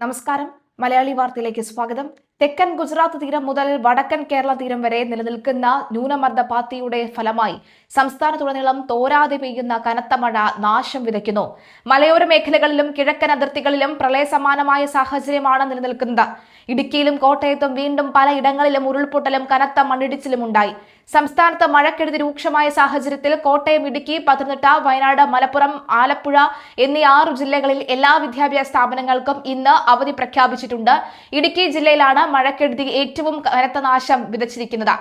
നമസ്കാരം. മലയാളി വാർത്തയിലേക്ക് സ്വാഗതം. തെക്കൻ ഗുജറാത്ത് തീരം മുതൽ വടക്കൻ കേരള തീരം വരെ നിലനിൽക്കുന്ന ന്യൂനമർദ്ദ പാത്തിയുടെ ഫലമായി സംസ്ഥാനത്തുടനീളം തോരാതെ പെയ്യുന്ന കനത്ത മഴ നാശം വിതയ്ക്കുന്നു. മലയോര മേഖലകളിലും കിഴക്കൻ അതിർത്തികളിലും പ്രളയസമാനമായ സാഹചര്യമാണ് നിലനിൽക്കുന്നത്. ഇടുക്കിയിലും കോട്ടയത്തും വീണ്ടും പലയിടങ്ങളിലും ഉരുൾപൊട്ടലും കനത്ത മണ്ണിടിച്ചിലും ഉണ്ടായി. സംസ്ഥാനത്ത് മഴക്കെടുതി രൂക്ഷമായ സാഹചര്യത്തിൽ കോട്ടയം, ഇടുക്കി, പത്തനംതിട്ട, വയനാട്, മലപ്പുറം, ആലപ്പുഴ എന്നീ 6 ജില്ലകളിൽ എല്ലാ വിദ്യാഭ്യാസ സ്ഥാപനങ്ങൾക്കും ഇന്ന് അവധി പ്രഖ്യാപിച്ചിട്ടുണ്ട്. ഇടുക്കി ജില്ലയിലാണ് മഴക്കെടുതി ഏറ്റവും കനത്ത നാശം വിതച്ചിരിക്കുന്നത്.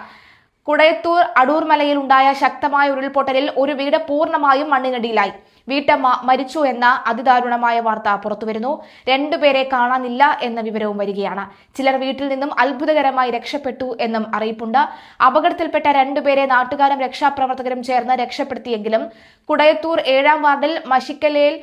കുടയത്തൂർ അടൂർ മലയിൽ ഉണ്ടായ ശക്തമായ ഉരുൾപൊട്ടലിൽ ഒരു വീട് പൂർണ്ണമായും മണ്ണിനടിയിലായി. വീട്ടമ്മ മരിച്ചു എന്ന അതിദാരുണമായ വാർത്ത പുറത്തുവരുന്നു. 2 പേരെ കാണാനില്ല എന്ന വിവരവും വരികയാണ്. ചിലർ വീട്ടിൽ നിന്നും അത്ഭുതകരമായി രക്ഷപ്പെട്ടു എന്നും അറിയിപ്പുണ്ട്. അപകടത്തിൽപ്പെട്ട 2 പേരെ നാട്ടുകാരും രക്ഷാപ്രവർത്തകരും ചേർന്ന് രക്ഷപ്പെടുത്തിയെങ്കിലും കുടയത്തൂർ 7-ാം വാർഡിൽ മഷിക്കലയിൽ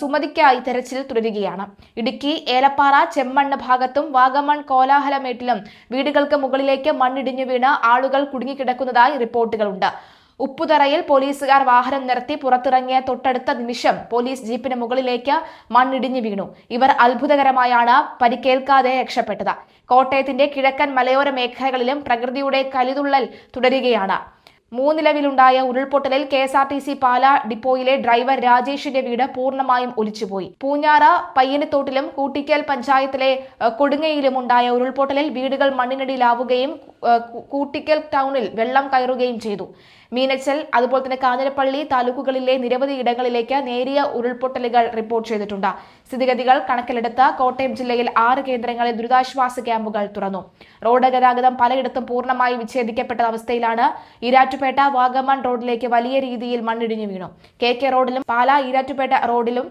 സുമതിക്കായി തെരച്ചിൽ തുടരുകയാണ്. ഇടുക്കി ഏലപ്പാറ ചെമ്മണ്ണ് ഭാഗത്തും വാഗമൺ കോലാഹലമേട്ടിലും വീടുകൾക്ക് മുകളിലേക്ക് മണ്ണിടിഞ്ഞു വീണ് ആളുകൾ കുടുങ്ങിക്കിടക്കുന്നതായി റിപ്പോർട്ടുകളുണ്ട്. ഉപ്പുതറയിൽ പോലീസുകാർ വാഹനം നിർത്തി പുറത്തിറങ്ങിയ തൊട്ടടുത്ത നിമിഷം പോലീസ് ജീപ്പിന് മുകളിലേക്ക് മണ്ണിടിഞ്ഞു വീണു. ഇവർ അത്ഭുതകരമായാണ് പരിക്കേൽക്കാതെ രക്ഷപ്പെട്ടത്. കോട്ടയത്തിന്റെ കിഴക്കൻ മലയോര മേഖലകളിലും പ്രകൃതിയുടെ കലിതുള്ളൽ തുടരുകയാണ്. 3 നിലവിലുണ്ടായ ഉരുൾപൊട്ടലിൽ KSRTC പാല ഡിപ്പോയിലെ ഡ്രൈവർ രാജേഷിന്റെ വീട് പൂർണ്ണമായും ഒലിച്ചുപോയി. പൂഞ്ഞാറ പയ്യനത്തോട്ടിലും കൂട്ടിക്കൽ പഞ്ചായത്തിലെ കൊടുങ്ങയിലും ഉണ്ടായ ഉരുൾപൊട്ടലിൽ വീടുകൾ മണ്ണിനടിയിലാവുകയും കൂട്ടിക്കൽ ടൗണിൽ വെള്ളം കയറുകയും ചെയ്തു. മീനച്ചൽ അതുപോലെ തന്നെ കാഞ്ഞിരപ്പള്ളി താലൂക്കുകളിലെ നിരവധി ഇടങ്ങളിലേക്ക് നേരിയ ഉരുൾപൊട്ടലുകൾ റിപ്പോർട്ട് ചെയ്തിട്ടുണ്ട്. സ്ഥിതിഗതികൾ കണക്കിലെടുത്ത് കോട്ടയം ജില്ലയിൽ 6 കേന്ദ്രങ്ങളിൽ ദുരിതാശ്വാസ ക്യാമ്പുകൾ തുറന്നു. റോഡ് ഗതാഗതം പലയിടത്തും പൂർണ്ണമായി വിച്ഛേദിക്കപ്പെട്ട അവസ്ഥയിലാണ്. ഈരാറ്റുപേട്ട വാഗമൺ റോഡിലേക്ക് വലിയ രീതിയിൽ മണ്ണിടിഞ്ഞു വീണു. KK റോഡിലും പാല ഈരാറ്റുപേട്ട റോഡിലും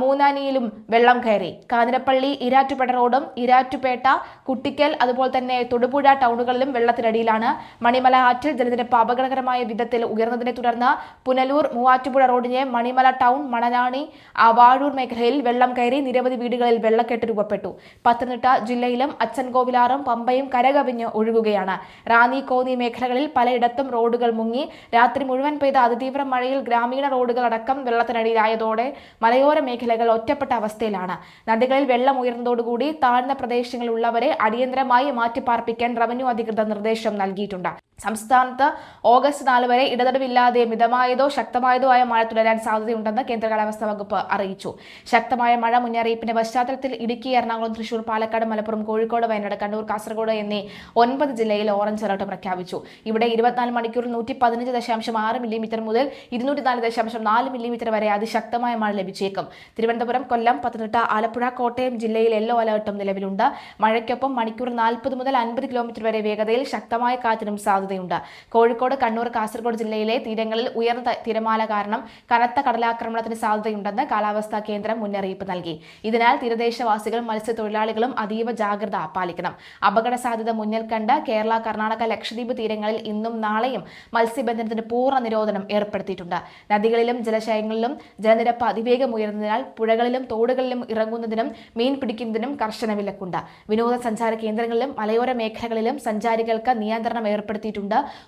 മൂന്നാനിയിലും വെള്ളം കയറി. കാഞ്ഞിരപ്പള്ളി ഈരാറ്റുപേട്ട റോഡും ഈരാറ്റുപേട്ട കുട്ടിക്കൽ അതുപോലെ തന്നെ തൊടുപുഴ ടൗണുകളിലും വെള്ളത്തിനടിയിലാണ്. മണിമല ആറ്റിൽ ജലനിരപ്പ് അപകടകരമായ വിധത്തിൽ ഉയർന്നതിനെ തുടർന്ന് പുനലൂർ മൂവാറ്റുപുഴ റോഡിനെ മണിമല ടൗൺ മണനാണി വാഴൂർ മേഖലയിൽ വെള്ളം കയറി നിരവധി വീടുകളിൽ വെള്ളക്കെട്ട് രൂപപ്പെട്ടു. പത്തനംതിട്ട ജില്ലയിലും അച്ചൻകോവിലാറും പമ്പയും കരകവിഞ്ഞ് ഒഴുകുകയാണ്. റാന്നി കോന്നി മേഖലകളിൽ പലയിടത്തും റോഡുകൾ മുങ്ങി. രാത്രി മുഴുവൻ പെയ്ത അതിതീവ്ര മഴയിൽ ഗ്രാമീണ റോഡുകൾ അടക്കം വെള്ളത്തിനടിയിലായതോടെ മലയോര മേഖലകൾ ഒറ്റപ്പെട്ട അവസ്ഥയിലാണ്. നദികളിൽ വെള്ളം ഉയർന്നതോടുകൂടി താഴ്ന്ന പ്രദേശങ്ങളിലുള്ളവരെ അടിയന്തരമായി മാറ്റിപ്പാർപ്പിക്കാൻ റവന്യൂ അധികൃതർ നിർദ്ദേശം നൽകിയിട്ടുണ്ട്. സംസ്ഥാനത്ത് ഓഗസ്റ്റ് 4 വരെ ഇടതടവില്ലാതെ മിതമായതോ ശക്തമായതോ ആയ മഴ തുടരാൻ സാധ്യതയുണ്ടെന്ന് കേന്ദ്ര കാലാവസ്ഥാ വകുപ്പ് അറിയിച്ചു. ശക്തമായ മഴ മുന്നറിയിപ്പിന്റെ പശ്ചാത്തലത്തിൽ ഇടുക്കി, എറണാകുളം, തൃശൂർ, പാലക്കാട്, മലപ്പുറം, കോഴിക്കോട്, വയനാട്, കണ്ണൂർ, കാസർഗോഡ് എന്നീ 9 ജില്ലയിൽ ഓറഞ്ച് അലർട്ട് പ്രഖ്യാപിച്ചു. ഇവിടെ 24 മണിക്കൂറിൽ 115.6 മില്ലിമീറ്റർ മുതൽ 204.4 മില്ലിമീറ്റർ വരെ അതിശക്തമായ മഴ ലഭിച്ചേക്കും. തിരുവനന്തപുരം, കൊല്ലം, പത്തനംതിട്ട, ആലപ്പുഴ, കോട്ടയം ജില്ലയിൽ യെല്ലോ അലർട്ടും നിലവിലുണ്ട്. മഴയ്ക്കൊപ്പം മണിക്കൂറിൽ 40 മുതൽ 50 കിലോമീറ്റർ വരെ വേഗതയിൽ ശക്തമായ കാറ്റിനും സാധ്യതയുണ്ട്. കോഴിക്കോട്, കണ്ണൂർ, കാസർഗോഡ് ജില്ലയിലെ തീരങ്ങളിൽ ഉയർന്ന തിരമാല കാരണം കനത്ത കടലാക്രമണത്തിന് സാധ്യതയുണ്ടെന്ന് കാലാവസ്ഥാ കേന്ദ്രം മുന്നറിയിപ്പ് നൽകി. ഇതിനാൽ തീരദേശവാസികളും മത്സ്യത്തൊഴിലാളികളും അതീവ ജാഗ്രത പാലിക്കണം. അപകട സാധ്യത മുന്നിൽ കണ്ട് കേരള, കർണാടക, ലക്ഷദ്വീപ് തീരങ്ങളിൽ ഇന്നും നാളെയും മത്സ്യബന്ധനത്തിന് പൂർണ്ണ നിരോധനം ഏർപ്പെടുത്തിയിട്ടുണ്ട്. നദികളിലും ജലാശയങ്ങളിലും ജലനിരപ്പ് അതിവേഗം ഉയർന്നതിനാൽ പുഴകളിലും തോടുകളിലും ഇറങ്ങുന്നതിനും മീൻ പിടിക്കുന്നതിനും കർശന വിലക്കുണ്ട്. വിനോദസഞ്ചാര കേന്ദ്രങ്ങളിലും മലയോര മേഖലകളിലും സഞ്ചാരികൾക്ക് നിയന്ത്രണം ഏർപ്പെടുത്തിയിട്ടുണ്ട്.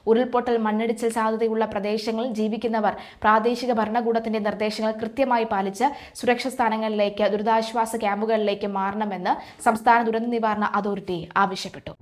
ഉരുൾപൊട്ടൽ, മണ്ണിടിച്ചിൽ സാധ്യതയുള്ള പ്രദേശങ്ങളിൽ ജീവിക്കുന്നവർ പ്രാദേശിക ഭരണകൂടത്തിന്റെ നിർദ്ദേശങ്ങൾ കൃത്യമായി പാലിച്ച് സുരക്ഷിത സ്ഥാനങ്ങളിലേക്ക്, ദുരിതാശ്വാസ ക്യാമ്പുകളിലേക്ക് മാറണമെന്ന് സംസ്ഥാന ദുരന്ത നിവാരണ അതോറിറ്റി ആവശ്യപ്പെട്ടു.